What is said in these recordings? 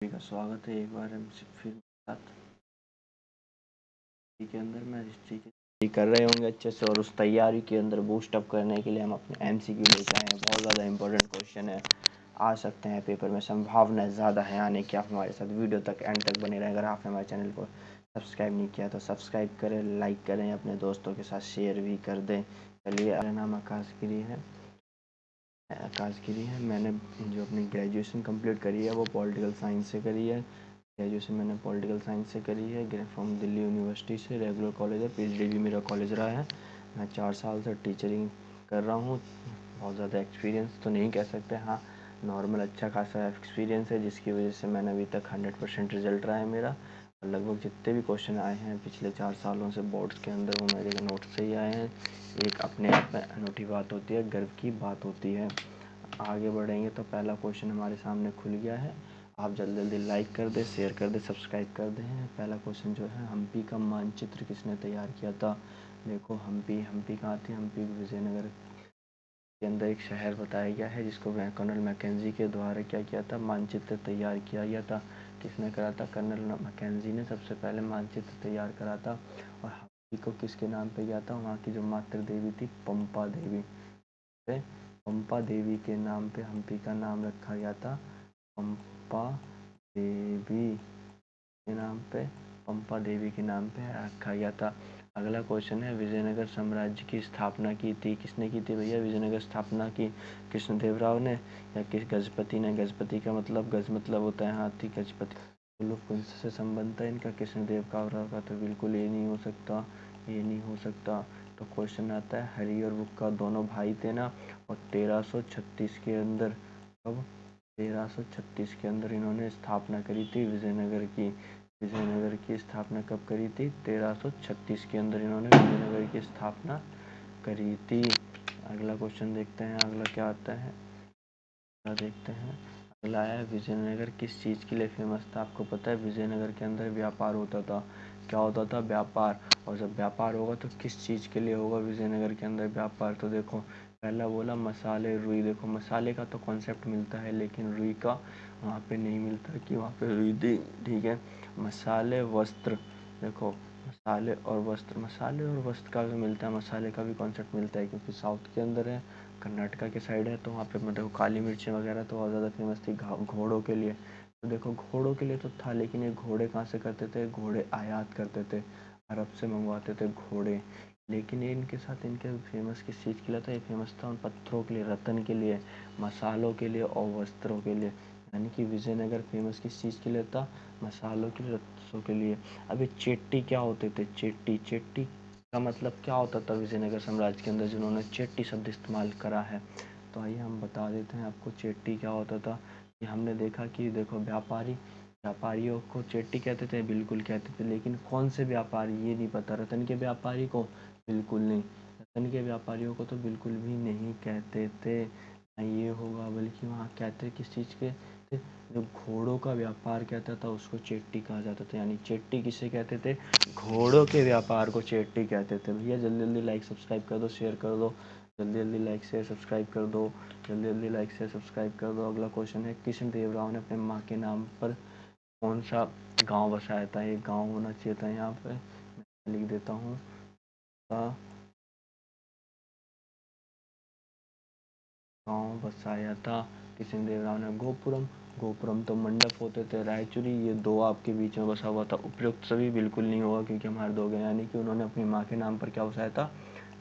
सभी का स्वागत है एक बार हमसे फिर साथ के अंदर मैं हिस्ट्री की कर रहे होंगे अच्छे से। और उस तैयारी के अंदर बूस्ट अप करने के लिए हम अपने एमसीक्यू लेके आए हैं। बहुत ज़्यादा इंपॉर्टेंट क्वेश्चन है, आ सकते हैं पेपर में, संभावना ज़्यादा है आने की। आप हमारे साथ वीडियो तक एंड तक बने रहें। अगर आपने हमारे चैनल को सब्सक्राइब नहीं किया तो सब्सक्राइब करें, लाइक करें, अपने दोस्तों के साथ शेयर भी कर दें। चलिए, मेरा नाम आकाशगिरी है। मैंने जो अपनी ग्रेजुएशन कंप्लीट करी है वो पॉलिटिकल साइंस से करी है। ग्रेजुएशन मैंने पॉलिटिकल साइंस से करी है फ्रॉम दिल्ली यूनिवर्सिटी से। रेगुलर कॉलेज है, पीएचडी भी मेरा कॉलेज रहा है। मैं 4 साल से टीचरिंग कर रहा हूँ। बहुत ज़्यादा एक्सपीरियंस तो नहीं कह सकते, हाँ नॉर्मल अच्छा खासा एक्सपीरियंस है, जिसकी वजह से मैंने अभी तक 100% रिजल्ट रहा है मेरा। और लगभग जितने भी क्वेश्चन आए हैं पिछले 4 सालों से बोर्ड्स के अंदर, वो मेरे नोट से ही आए हैं। एक अपने आप में अनूठी बात होती है, गर्व की बात होती है। आगे बढ़ेंगे तो पहला क्वेश्चन हमारे सामने खुल गया है। आप जल्दी जल्दी लाइक कर दें, शेयर कर दें, सब्सक्राइब कर दें। पहला क्वेश्चन जो है, हम्पी का मानचित्र किसने तैयार किया था? देखो, हम्पी कहाँ थी? हम्पी विजयनगर के अंदर एक शहर बताया गया है, जिसको कर्नल मैकेंजी के द्वारा क्या किया था? मानचित्र तैयार किया गया था। किसने करा था? कर्नल मैकेंजी ने सबसे पहले मानचित्र तैयार करा था। और हम्पी को किसके नाम पे किया था? वहाँ की जो मातृ देवी थी, पंपा देवी, पंपा देवी के नाम पे हम्पी का नाम रखा गया था। पंपा देवी के नाम पे, पंपा देवी के नाम पे रखा गया था। अगला क्वेश्चन है, विजयनगर साम्राज्य की स्थापना की थी? किसने की थी भैया विजयनगर स्थापना की? कृष्णदेवराव ने या किस गजपति ने? गजपति का मतलब, गज मतलब होता है हाथी, गजपति। लोग कौन से संबंध है इनका? कृष्णदेव का तो बिल्कुल ये नहीं हो सकता, ये नहीं हो सकता। तो क्वेश्चन आता है, हरि और बुक्का दोनों भाई थे ना, और 1336 के अंदर, कब? 1336 के अंदर इन्होंने स्थापना करी थी विजयनगर की। विजयनगर की स्थापना कब करी थी? 1336 के अंदर इन्होंने विजयनगर की स्थापना करी थी। अगला क्वेश्चन देखते हैं, अगला क्या आता है, देखते हैं। अगला है, विजयनगर किस चीज़ के लिए फेमस था? आपको पता है विजयनगर के अंदर व्यापार होता था। क्या होता था? व्यापार। और जब व्यापार होगा तो किस चीज़ के लिए होगा विजयनगर के अंदर व्यापार? तो देखो, पहला बोला मसाले, रुई। देखो, मसाले का तो कॉन्सेप्ट मिलता है, लेकिन रुई का वहाँ पे नहीं मिलता कि वहाँ पे रुई थी, ठीक है। मसाले, वस्त्र। देखो, मसाले और वस्त्र का भी मिलता है, मसाले का भी कॉन्सेप्ट मिलता है, क्योंकि साउथ के अंदर है, कर्नाटका के साइड है, तो वहाँ पे मतलब काली मिर्चें वगैरह तो बहुत ज़्यादा फेमस थी घोड़ों के लिए। तो देखो, घोड़ों के लिए तो था, लेकिन ये घोड़े कहाँ से करते थे? घोड़े आयात करते थे, अरब से मंगवाते थे घोड़े। लेकिन ये इनके साथ, इनके फेमस किस चीज़ के लिए था? ये फेमस था उन पत्थरों के लिए, रतन के लिए, मसालों के लिए और वस्त्रों के लिए। यानी कि विजयनगर फेमस किस चीज़ के लिए था? मसालों के लिए, रत्सों के लिए। अभी चेट्टी क्या होते थे? चेट्टी का मतलब क्या होता था विजयनगर साम्राज्य के अंदर, जिन्होंने चेट्टी शब्द इस्तेमाल करा है? तो आइए हम बता देते हैं आपको चेट्टी क्या होता था। कि हमने देखा कि देखो, व्यापारियों को चेट्टी कहते थे, बिल्कुल कहते थे, लेकिन कौन से व्यापारी ये नहीं पता। रतन के व्यापारी को बिल्कुल नहीं, रतन के व्यापारियों को तो बिल्कुल भी नहीं कहते थे, ये होगा। बल्कि वहाँ कहते किस चीज़ के थे? जो घोड़ों का व्यापार कहता था उसको चेट्टी कहा जाता था। यानी चेट्टी किसे कहते थे? घोड़ों के व्यापार को चेट्टी कहते थे। भैया जल्दी जल्दी लाइक सब्सक्राइब कर दो, शेयर कर दो, जल्दी जल्दी लाइक शेयर सब्सक्राइब कर दो, जल्दी जल्दी लाइक शेयर सब्सक्राइब कर दो। अगला क्वेश्चन है, कृष्णदेवराव ने अपने माँ के नाम पर कौन सा गांव बसाया था? एक गांव होना चाहिए था यहाँ पे, मैं लिख देता हूँ। गांव बसाया था कृष्णदेवराव ने? गोपुरम तो मंडप होते थे। रायचूरी, ये दो आपके बीच में बसा हुआ था। उपयुक्त सभी बिल्कुल नहीं होगा, क्योंकि हमारे दो गए। यानी कि उन्होंने अपनी माँ के नाम पर क्या बसाया था?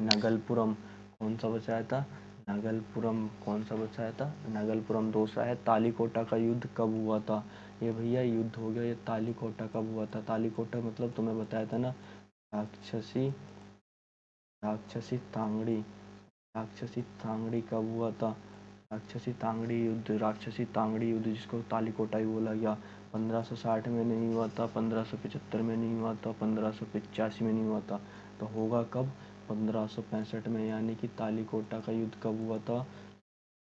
नगलपुरम। कौन सा बसाया था? नगलपुरम। कौन सा बसाया था? नगलपुरम। दूसरा है, तालीकोटा का युद्ध कब हुआ था? ये भैया युद्ध हो गया, ये तालीकोटा कब हुआ था? तालीकोटा मतलब तुम्हें बताया था ना, राक्षसी राक्षसी तांगड़ी। राक्षसी तांगड़ी कब हुआ था? राक्षसी तांगड़ी युद्ध, जिसको तालीकोटा ही बोला गया, 1560 में नहीं हुआ था, 1575 में नहीं हुआ था, 1585 में नहीं हुआ था, तो होगा कब? 1565 में। यानी कि तालीकोटा का युद्ध कब हुआ था?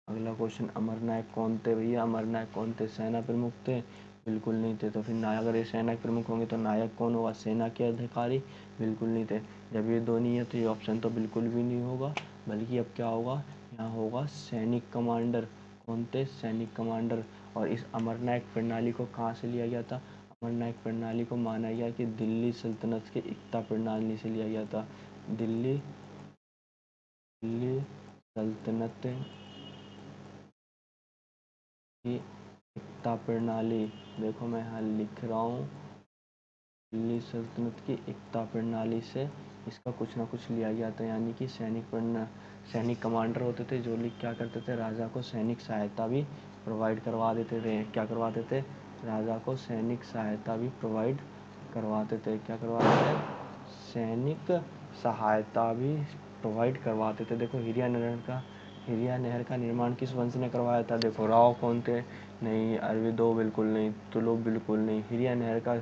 अगला क्वेश्चन, अमरनायक कौन थे भैया? अमरनायक कौन थे? सेना प्रमुख थे? बिल्कुल नहीं थे। तो फिर नायक, अगर ये सेना प्रमुख होंगे तो नायक कौन होगा? सेना के अधिकारी? बिल्कुल नहीं थे। जब ये दो नहीं है तो ये ऑप्शन तो बिल्कुल भी नहीं होगा, बल्कि अब क्या होगा? यहाँ होगा सैनिक कमांडर। कौन थे? सैनिक कमांडर। और इस अमरनायक प्रणाली को कहाँ से लिया गया था? अमरनायक प्रणाली को माना गया कि दिल्ली सल्तनत के एकता प्रणाली से लिया गया था। दिल्ली सल्तनत की एकता प्रणाली, देखो मैं यहाँ लिख रहा हूँ, दिल्ली सल्तनत की एकता प्रणाली से इसका कुछ ना कुछ लिया गया था। यानी कि सैनिक कमांडर होते थे जो लोग क्या करते थे, राजा को सैनिक सहायता भी प्रोवाइड करवा देते थे। क्या करवाते थे? राजा को सैनिक सहायता भी प्रोवाइड करवाते थे। क्या करवाते थे? सैनिक सहायता भी प्रोवाइड करवाते थे। देखो हिरिया नहर का निर्माण किस वंश ने करवाया था? देखो राव कौन थे? नहीं। अरविंदो बिल्कुल नहीं। तुलुप बिल्कुल नहीं। हिरिया नहर का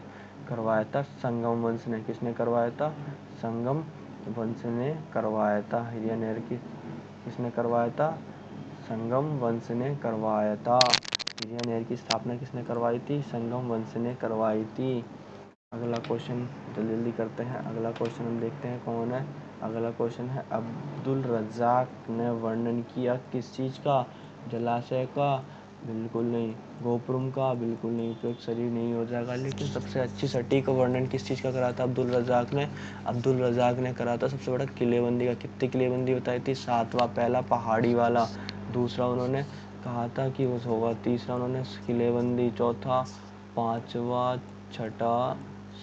करवाया था संगम वंश ने। किसने करवाया था? संगम वंश ने करवाया था। हिरिया नहर की किसने करवाया था? संगम वंश ने करवाया था। हिरिया नहर की स्थापना किसने करवाई थी? संगम वंश ने करवाई थी। अगला क्वेश्चन जल्दी जल्दी करते हैं। अगला क्वेश्चन हम देखते हैं कौन है। अगला क्वेश्चन है, अब्दुल रज़ाक ने वर्णन किया किस चीज़ का? जलाशय का? बिल्कुल नहीं। गोपुरम का? बिल्कुल नहीं। उपयुक्त शरीर नहीं हो जाएगा। लेकिन सबसे अच्छी सटीक वर्णन किस चीज़ का करा था अब्दुल रज़ाक ने? अब्दुल रज़ाक ने करा था सबसे बड़ा किलेबंदी का। कितनी किलेबंदी बताई थी? 7वां। पहला पहाड़ी वाला, दूसरा उन्होंने कहा था कि वो होगा, तीसरा उन्होंने किलेबंदी, चौथा, पाँचवा, छठा,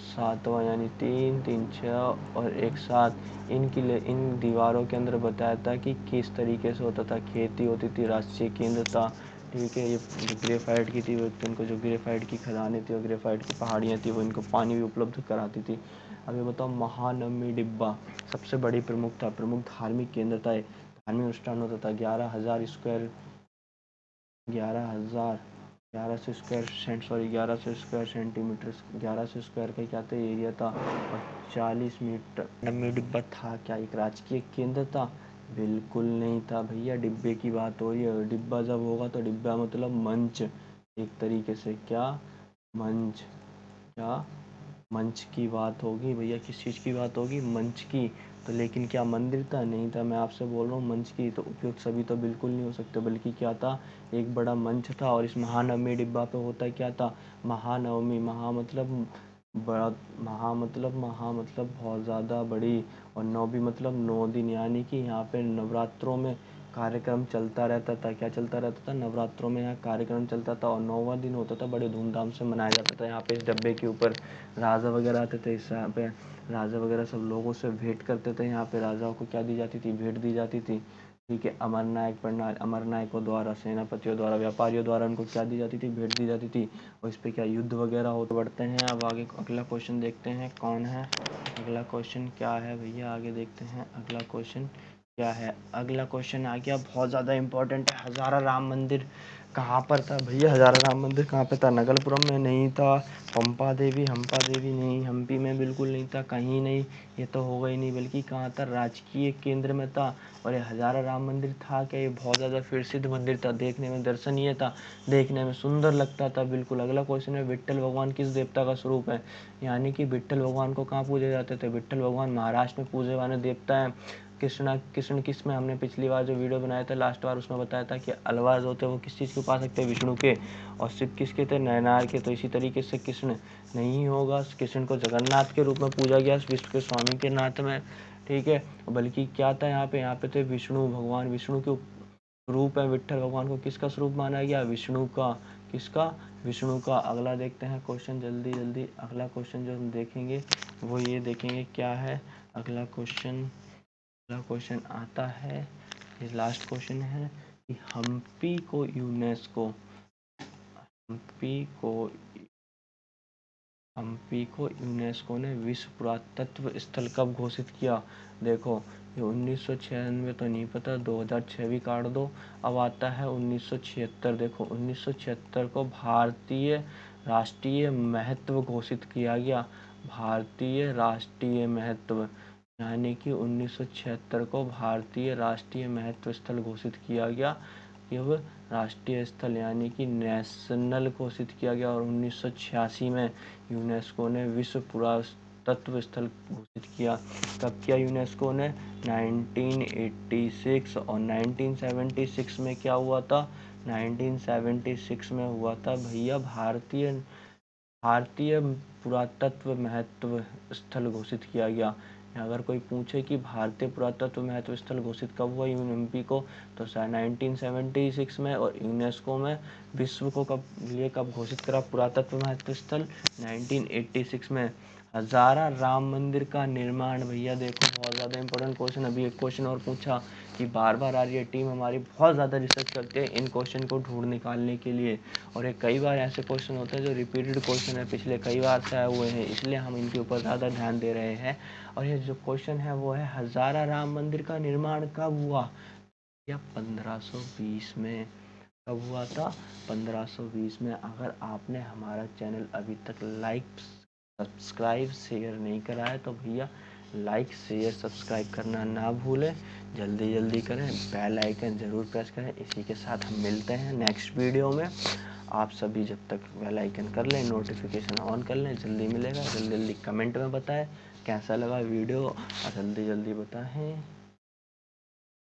7वां, यानी 3, 3, 6 और 1, 7। इन दीवारों के अंदर बताया था कि किस तरीके से होता था। खेती होती थी, राष्ट्रीय केंद्र था। ठीक है, ये जो ग्रेफाइट की थी, वो इनको जो ग्रेफाइट की खदानें थी और ग्रेफाइट की पहाड़ियाँ थी, वो इनको पानी भी उपलब्ध कराती थी। अब ये बताओ, महानवमी डिब्बा सबसे बड़ी प्रमुख धार्मिक केंद्र था। धार्मिक अनुष्ठान होता था। 11,000 स्क्वायर 1100 स्क्वायर सेंटीमीटर, 1100 स्क्वायर का क्या था एरिया था, और 40 मीटर। नवमी डिब्बा था क्या एक राजकीय केंद्र था? बिल्कुल नहीं था भैया। डिब्बे की बात हो रही है। डिब्बा जब होगा तो डिब्बा मतलब मंच, एक तरीके से। क्या? मंच। क्या? मंच की बात होगी भैया। किस चीज़ की बात होगी? मंच की। तो लेकिन क्या मंदिर था? नहीं था। मैं आपसे बोल रहा हूँ मंच की। तो उपयुक्त सभी तो बिल्कुल नहीं हो सकते, बल्कि क्या था, एक बड़ा मंच था। और इस महानवमी डिब्बा पे होता क्या था? महानवमी, महा मतलब बहुत ज़्यादा बड़ी, और नौवीं मतलब 9 दिन, यानी कि यहाँ पे नवरात्रों में कार्यक्रम चलता रहता था। क्या चलता रहता था? नवरात्रों में यहाँ कार्यक्रम चलता था, और 9वां दिन होता था, बड़े धूमधाम से मनाया जाता था। यहाँ पे इस डब्बे के ऊपर राजा वगैरह आते थे। इस यहाँ पे राजा वगैरह सब लोगों से भेंट करते थे। यहाँ पे राजाओं को क्या दी जाती थी? भेंट दी जाती थी। ठीक है, अमरनायकों द्वारा, सेनापतियों द्वारा, व्यापारियों द्वारा उनको क्या दी जाती थी? भेंट दी जाती थी। और इस पे क्या युद्ध वगैरह होते बढ़ते हैं। अब आगे अगला क्वेश्चन देखते हैं कौन है। अगला क्वेश्चन क्या है भैया? आगे देखते हैं अगला क्वेश्चन क्या है। अगला क्वेश्चन आ गया, बहुत ज़्यादा इंपॉर्टेंट है। हज़ारा राम मंदिर कहाँ पर था भैया? हज़ारा राम मंदिर कहाँ पे था? नगलपुरम में नहीं था। हम्पा देवी नहीं, हम्पी में बिल्कुल नहीं था, कहीं नहीं। ये तो होगा ही नहीं। बल्कि कहाँ था? राजकीय केंद्र में था। और ये हज़ारा राम मंदिर था क्या? ये बहुत ज़्यादा प्रसिद्ध मंदिर था, देखने में दर्शनीय था, देखने में सुंदर लगता था। बिल्कुल। अगला क्वेश्चन है, विट्ठल भगवान किस देवता का स्वरूप है? यानी कि विट्ठल भगवान को कहाँ पूजे जाते थे? विट्ठल भगवान महाराष्ट्र में पूजे वाले देवता हैं। कृष्ण किस में, हमने पिछली बार जो वीडियो बनाया था लास्ट बार, उसमें बताया था कि अलवाज होते हैं वो किस चीज़ के उपासक थे? विष्णु के। और शिव किसके थे? नयनार के। तो इसी तरीके से कृष्ण नहीं होगा। कृष्ण को जगन्नाथ के रूप में पूजा गया, विश्व के स्वामी के नाथ में। ठीक है, बल्कि क्या था यहाँ पे थे विष्णु भगवान। विष्णु के रूप है विट्ठल भगवान को। किसका स्वरूप माना गया? विष्णु का। किसका? विष्णु का। अगला देखते हैं क्वेश्चन जल्दी जल्दी। अगला क्वेश्चन जो हम देखेंगे वो ये देखेंगे क्या है। अगला क्वेश्चन आता है, ये लास्ट क्वेश्चन है कि हम्पी को यूनेस्को ने विश्व पुरातत्व स्थल कब घोषित किया? देखो, ये 1996 तो नहीं पता, 2006 भी काट दो। अब आता है 1976। देखो 1976 को भारतीय राष्ट्रीय महत्व घोषित किया गया। भारतीय राष्ट्रीय महत्व, यानी कि 1976 को भारतीय राष्ट्रीय महत्व स्थल घोषित किया गया। यह राष्ट्रीय स्थल यानी कि नेशनल घोषित किया गया। और 1986 में यूनेस्को ने विश्व पुरातत्व स्थल घोषित किया। कब किया यूनेस्को ने? 1986। और 1976 में क्या हुआ था? 1976 में हुआ था भैया। भारतीय पुरातत्व महत्व स्थल घोषित किया गया। अगर कोई पूछे कि भारतीय पुरातत्व महत्व स्थल घोषित कब हुआ यूएनएमपी को, तो 1976 में, और यूनेस्को में विश्व को कब घोषित करा पुरातत्व महत्व स्थल, 1986 में। हजारा राम मंदिर का निर्माण, भैया देखो बहुत ज़्यादा इंपॉर्टेंट क्वेश्चन। अभी एक क्वेश्चन और पूछा कि बार बार आ रही है, टीम हमारी बहुत ज़्यादा रिसर्च करते हैं इन क्वेश्चन को ढूंढ निकालने के लिए, और ये कई बार ऐसे क्वेश्चन होते हैं जो रिपीटेड क्वेश्चन है, पिछले कई बार से आए हुए हैं, इसलिए हम इनके ऊपर ज़्यादा ध्यान दे रहे हैं। और ये जो क्वेश्चन है वो है हजारा राम मंदिर का निर्माण कब हुआ, या 1520 में। कब हुआ था, 1520 में। अगर आपने हमारा चैनल अभी तक लाइक सब्सक्राइब शेयर नहीं करा है तो भैया लाइक शेयर सब्सक्राइब करना ना भूलें, जल्दी जल्दी करें, बेल आइकन ज़रूर प्रेस करें। इसी के साथ हम मिलते हैं नेक्स्ट वीडियो में। आप सभी जब तक बेल आइकन कर लें, नोटिफिकेशन ऑन कर लें, जल्दी मिलेगा। जल्दी जल्दी कमेंट में बताएं कैसा लगा वीडियो, और जल्दी जल्दी बताएं